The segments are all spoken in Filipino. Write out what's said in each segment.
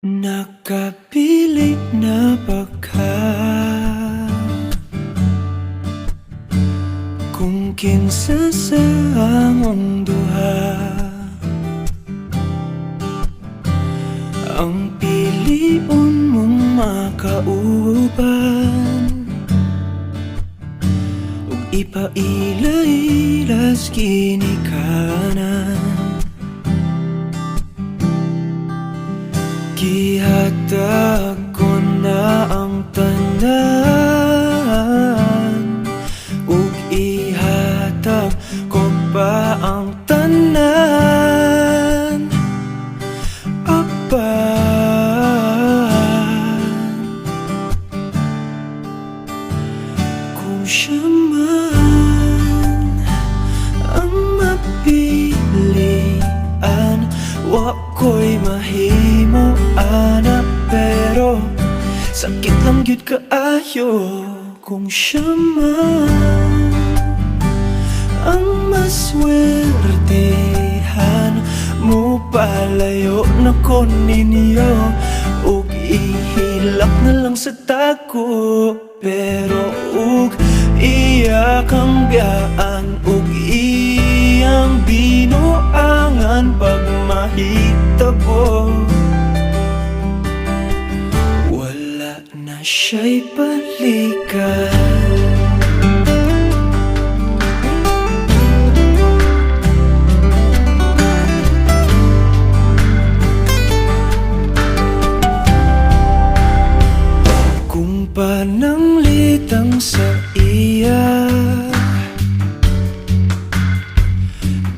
Nakapili na ba ka kung kinsa sa among duha ang piliun mong makauban ug ipaila-ilas kini kanan. Gihatag ko na ang tanan ug ihatag ko pa ang tanan. Apan kung siya man ang mapilian, wa ko'y mahimo ana, pero sakit lang gyud kaayo kung siya man ang maswertehan. Mo palayo na ko ninyo ug ihilak na lang sa tako, pero ug iya kang biyaan ug iyang binuangan pag mahitabo. Wala na siya'y balikan. Kung pananglitang sa iya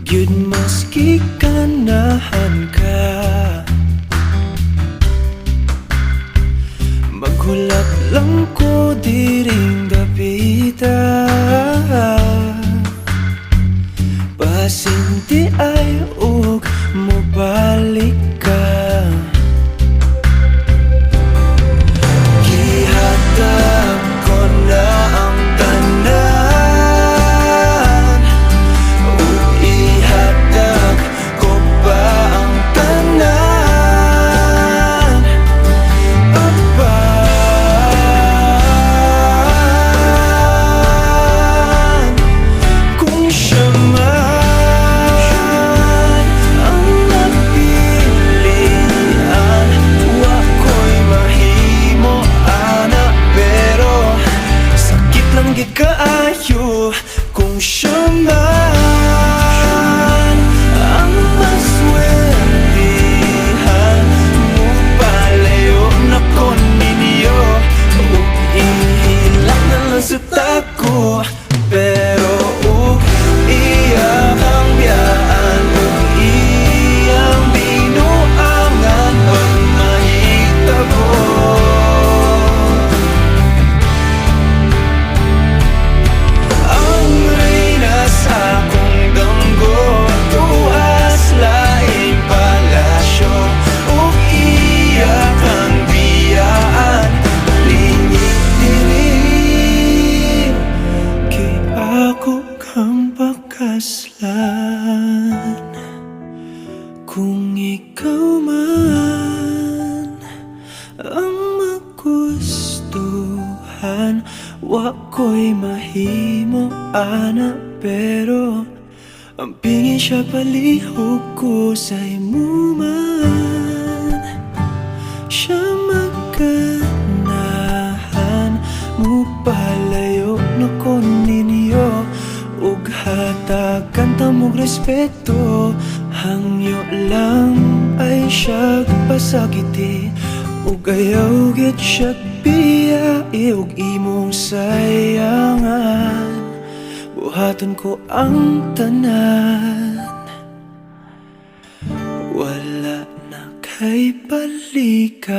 gyud maski ganahan ka, maghulak lang ko diring dapita. Pasinti ay ug mobalik ka. Gihatag ko na ang tanan ug ihatag ko pa ang tanan. Apan kung siya man ang napilian, wa ko'y mahimo ana, pero sakit lang gid kaayo kung siya man ang maswertehan. Mo palayo na ko ninyo ug ihilak na lang sa tako, pero ug iya ang biyaan ug iyang binuangan pag mahitabo. Ang reyna sa akong damgo tuas laing palasyo ug iya kang biyaan lingit diri. Kay ako kang pakaslan kung ikaw man ang magustuhan. Wa ko'y mahimo ana, pero ang pingin siya palihog ko sa imo man. Siya maganahan, mo palayo na ko ninyo ug hatagan ta mog respeto. Hangyo lang ay siya pasagiti ug ayaw gid siya biyai ug imong sayangan. Buhaton ko ang tanan, wala na kay balikan.